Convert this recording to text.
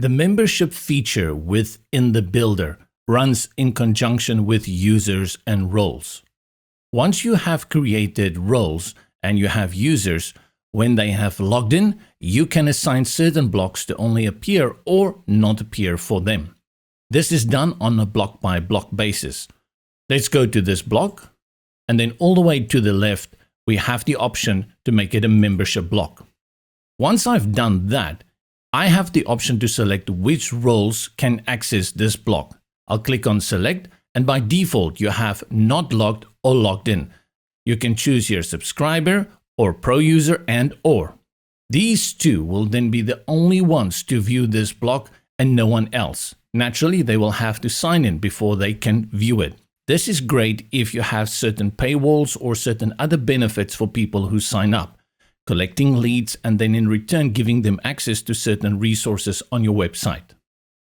The membership feature within the builder runs in conjunction with users and roles. Once you have created roles and you have users, when they have logged in, you can assign certain blocks to only appear or not appear for them. This is done on a block-by-block basis. Let's go to this block, and then all the way to the left, we have the option to make it a membership block. Once I've done that, I have the option to select which roles can access this block. I'll click on select, and by default, you have not logged or logged in. You can choose your subscriber or pro user and or. These two will then be the only ones to view this block and no one else. Naturally, they will have to sign in before they can view it. This is great if you have certain paywalls or certain other benefits for people who sign up, collecting leads and then in return giving them access to certain resources on your website.